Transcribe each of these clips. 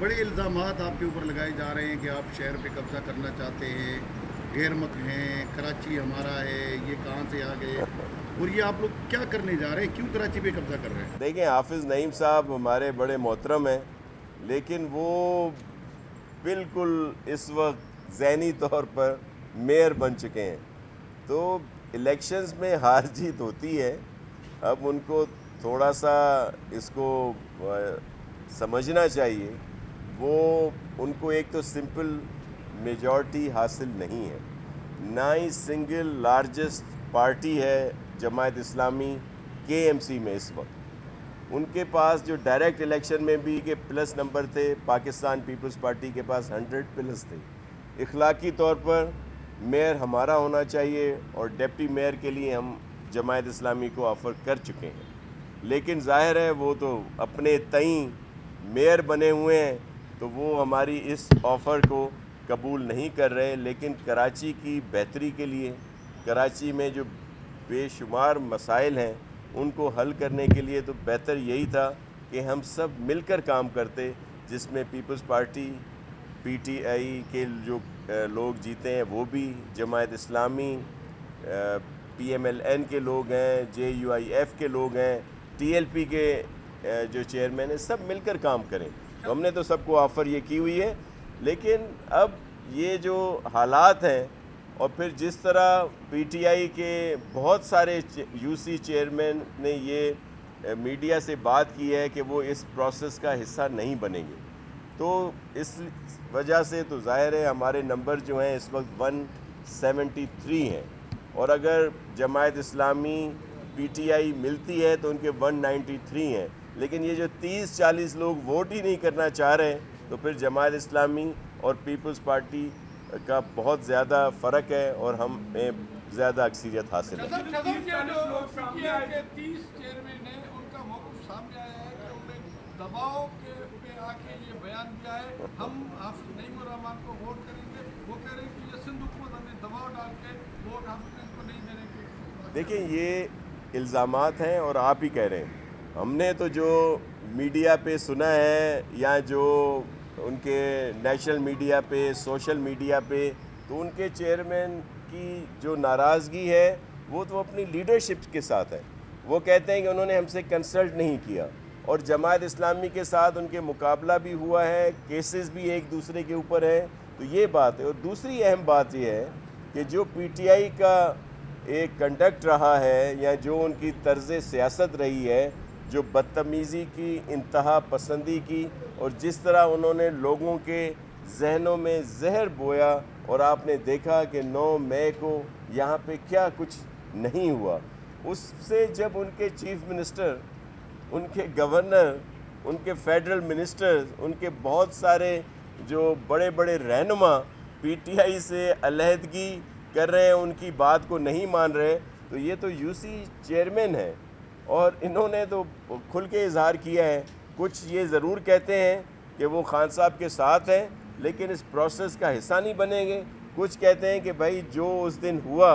बड़े इल्ज़ामात आपके ऊपर लगाए जा रहे हैं कि आप शहर पे कब्ज़ा करना चाहते हैं, गैर मुल्क हैं, कराची हमारा है, ये कहाँ से आ गए और ये आप लोग क्या करने जा रहे हैं, क्यों कराची पे कब्ज़ा कर रहे हैं? देखें, हाफिज़ नईम साहब हमारे बड़े मोहतरम हैं, लेकिन वो बिल्कुल इस वक्त ज़हनी तौर पर मेयर बन चुके हैं। तो इलेक्शंस में हार जीत होती है। अब उनको थोड़ा सा इसको समझना चाहिए। वो उनको एक तो सिंपल मेजॉरिटी हासिल नहीं है, ना ही सिंगल लार्जेस्ट पार्टी है जमात इस्लामी KMC में इस वक्त। उनके पास जो डायरेक्ट इलेक्शन में भी के प्लस नंबर थे, पाकिस्तान पीपल्स पार्टी के पास 100 प्लस थे। इखलाकी तौर पर मेयर हमारा होना चाहिए और डिप्टी मेयर के लिए हम जमात इस्लामी को ऑफ़र कर चुके हैं, लेकिन ज़ाहिर है वो तो अपने तई मेयर बने हुए हैं, तो वो हमारी इस ऑफ़र को कबूल नहीं कर रहे। लेकिन कराची की बेहतरी के लिए, कराची में जो बेशुमार मसाइल हैं उनको हल करने के लिए तो बेहतर यही था कि हम सब मिलकर काम करते, जिसमें पीपल्स पार्टी PTI के जो लोग जीते हैं वो भी, जमात इस्लामी, PMLN के लोग हैं, JUIF के लोग हैं, TLP के जो चेयरमैन हैं, सब मिलकर काम करें। तो हमने तो सबको ऑफ़र ये की हुई है। लेकिन अब ये जो हालात हैं और फिर जिस तरह PTI के बहुत सारे UC चेयरमैन ने ये मीडिया से बात की है कि वो इस प्रोसेस का हिस्सा नहीं बनेंगे, तो इस वजह से तो ज़ाहिर है हमारे नंबर जो हैं इस वक्त 173 हैं, और अगर जमात इस्लामी PTI मिलती है तो उनके 193 हैं। लेकिन ये जो 30-40 लोग वोट ही नहीं करना चाह रहे हैं, तो फिर जमात इस्लामी और पीपल्स पार्टी का बहुत ज़्यादा फ़र्क है और हमें ज़्यादा अक्सरियत हासिल है। दबाव के पे आके ये बयान दिया है, हम हाफिज नईम रहमान को वोट करेंगे। वो कह रहे हैं कि ये सिंध हुकूमत हमें दबाव डाल के वोट हाफिज नईम को नहीं देने के। देखिए, ये इल्ज़ामात हैं और आप ही कह रहे हैं। हमने तो जो मीडिया पे सुना है या जो उनके नेशनल मीडिया पे, सोशल मीडिया पे, तो उनके चेयरमैन की जो नाराज़गी है वो तो अपनी लीडरशिप के साथ है। वो कहते हैं कि उन्होंने हमसे कंसल्ट नहीं किया, और जमात इस्लामी के साथ उनके मुकाबला भी हुआ है, केसेस भी एक दूसरे के ऊपर हैं। तो ये बात है। और दूसरी अहम बात ये है कि जो PTI का एक कंडक्ट रहा है या जो उनकी तर्ज़ सियासत रही है, जो बदतमीज़ी की, इंतहा पसंदी की, और जिस तरह उन्होंने लोगों के जहनों में जहर बोया, और आपने देखा कि 9 मई को यहाँ पे क्या कुछ नहीं हुआ। उससे जब उनके चीफ मिनिस्टर, उनके गवर्नर, उनके फेडरल मिनिस्टर्स, उनके बहुत सारे जो बड़े बड़े रहनुमा PTI से अलहदगी कर रहे हैं, उनकी बात को नहीं मान रहे, तो ये तो UC चेयरमैन है और इन्होंने तो खुल के इजहार किया है। कुछ ये ज़रूर कहते हैं कि वो खान साहब के साथ हैं, लेकिन इस प्रोसेस का हिस्सा नहीं बनेंगे। कुछ कहते हैं कि भाई जो उस दिन हुआ,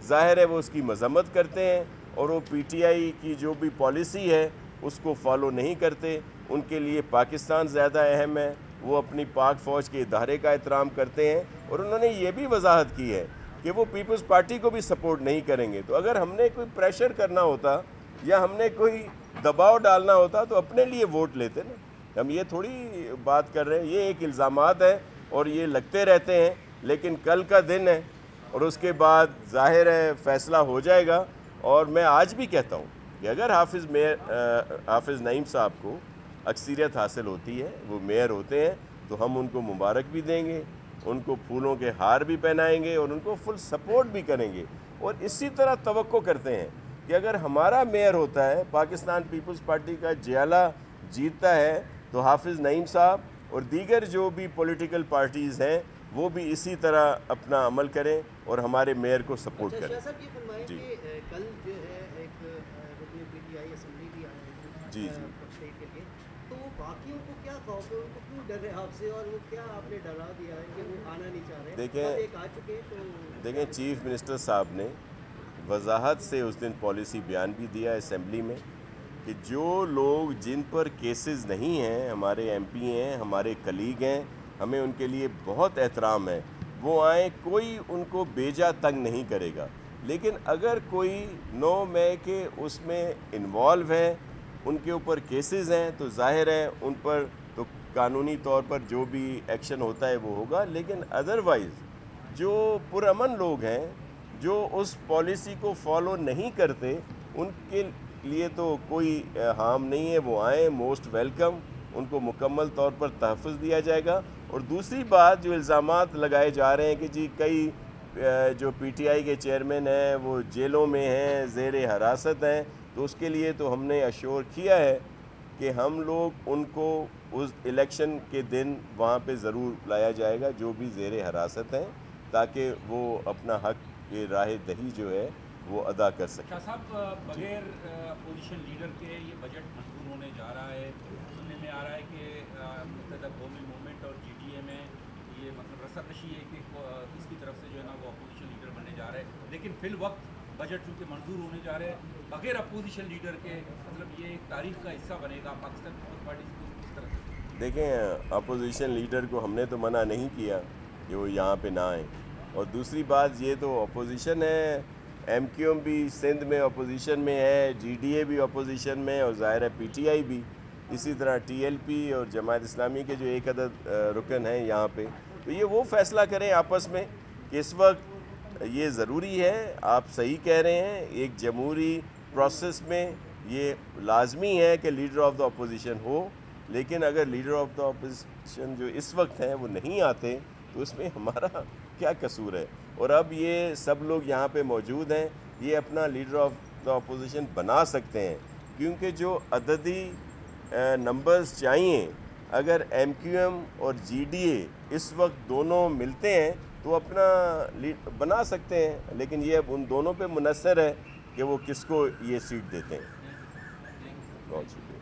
ज़ाहिर है वो उसकी मजम्मत करते हैं और वो PTI की जो भी पॉलिसी है उसको फॉलो नहीं करते। उनके लिए पाकिस्तान ज़्यादा अहम है, वो अपनी पाक फ़ौज के इदारे का एहतराम करते हैं, और उन्होंने ये भी वजाहत की है कि वो पीपल्स पार्टी को भी सपोर्ट नहीं करेंगे। तो अगर हमने कोई प्रेशर करना होता या हमने कोई दबाव डालना होता तो अपने लिए वोट लेते ना। हम ये थोड़ी बात कर रहे हैं। ये एक इल्ज़ामात है और ये लगते रहते हैं, लेकिन कल का दिन है और उसके बाद ज़ाहिर है फ़ैसला हो जाएगा। और मैं आज भी कहता हूँ कि अगर हाफिज़ नईम साहब को अक्सरियत हासिल होती है, वो मेयर होते हैं, तो हम उनको मुबारक भी देंगे, उनको फूलों के हार भी पहनाएंगे और उनको फुल सपोर्ट भी करेंगे। और इसी तरह तवक्को करते हैं कि अगर हमारा मेयर होता है, पाकिस्तान पीपल्स पार्टी का जियाला जीतता है, तो हाफिज़ नईम साहब और दीगर जो भी पॉलिटिकल पार्टीज़ हैं वो भी इसी तरह अपना अमल करें और हमारे मेयर को सपोर्ट करें। जी, कल जो है एक रुकन PTI असेंबली भी आया है जी स्टेट के लिए, तो वो बाकियों को क्या खौफ है, उनको क्यों डर है आपसे, और वो क्या आपने डरा दिया है कि वो आना नहीं चाह रहे? देखें, आ चुके हैं तो देखें चीफ मिनिस्टर साहब ने वजाहत से उस दिन पॉलिसी बयान भी दिया असेंबली में کہ جو لوگ جن پر کیسز نہیں ہیں، ہمارے ایم پی ہیں، ہمارے کلیگ ہیں، ہمیں ان کے لیے بہت احترام ہے، وہ آئیں، کوئی ان کو بیجا تنگ نہیں کرے گا. لیکن اگر کوئی 9 مئی کے اس میں انوالو ہے، ان کے اوپر کیسز ہیں، تو ظاہر ہے ان پر تو قانونی طور پر جو بھی ایکشن ہوتا ہے وہ ہوگا. لیکن ادروائز جو پرامن لوگ ہیں، جو اس پالیسی کو فالو نہیں کرتے، ان کے لیے تو کوئی ہارم نہیں ہے. وہ آئیں، موسٹ ویلکم، ان کو مکمل طور پر تحفظ دیا جائے گا. اور دوسری بات، جو الزامات لگائے جا رہے ہیں کہ جی کئی جو پی ٹی آئی کے چیئرمین ہیں وہ جیلوں میں ہیں، زیر حراست ہیں، تو اس کے لیے تو ہم نے اشور کیا ہے کہ ہم لوگ ان کو اس الیکشن کے دن وہاں پہ ضرور لایا جائے گا جو بھی زیر حراست ہیں، تاکہ وہ اپنا حق کی راہ دہی جو ہے وہ ادا کر سکیں. شاہ صاحب، بغیر اپوزیشن لیڈر کے یہ بجٹ منظور ہونے جا رہا ہے. سننے میں آ رہا ہے کہ متحدہ قومی موومنٹ اور جی ڈی اے میں یہ مطلب رساکشی ہے کہ اس کی طرف سے جو ہے نا وہ اپوزیشن لیڈر بننے جا رہے ہیں. لیکن فی الوقت بجٹ چونکہ منظور ہونے جا رہے ہیں بغیر اپوزیشن لیڈر کے، مطلب یہ ایک تاریخ کا حصہ بنے گا پاکستان پیپلز پارٹی کو کس طرح سے؟ دیکھیں، اپوزیشن لیڈر کو ہم نے تو منع نہیں کیا کہ وہ یہاں پہ نہ آئیں. اور دوسری بات، یہ تو اپوزیشن ہے، ایم کیو ایم بھی سندھ میں اپوزیشن میں ہے، جی ڈی اے بھی اپوزیشن میں، اور ظاہر ہے پی ٹی آئی بھی، اسی طرح ٹی ایل پی اور جماعت اسلامی کے جو ایک عدد رکن ہیں یہاں پہ. تو یہ وہ فیصلہ کریں آپس میں کہ اس وقت یہ ضروری ہے. آپ صحیح کہہ رہے ہیں، ایک جمہوری پروسیس میں یہ لازمی ہے کہ لیڈر آف دا اپوزیشن ہو. لیکن اگر لیڈر آف دا اپوزیشن جو اس وقت ہیں وہ نہیں آتے تو اس میں ہمارا کیا قصور ہے؟ اور اب یہ سب لوگ یہاں پہ موجود ہیں، یہ اپنا لیڈر آف دا اپوزیشن بنا سکتے ہیں، کیونکہ جو عددی نمبرز چاہیے، اگر ایم کیو ایم اور جی ڈی اے اس وقت دونوں ملتے ہیں تو اپنا بنا سکتے ہیں. لیکن یہ اب ان دونوں پہ منحصر ہے کہ وہ کس کو یہ سیٹ دیتے ہیں. بہت شکریہ.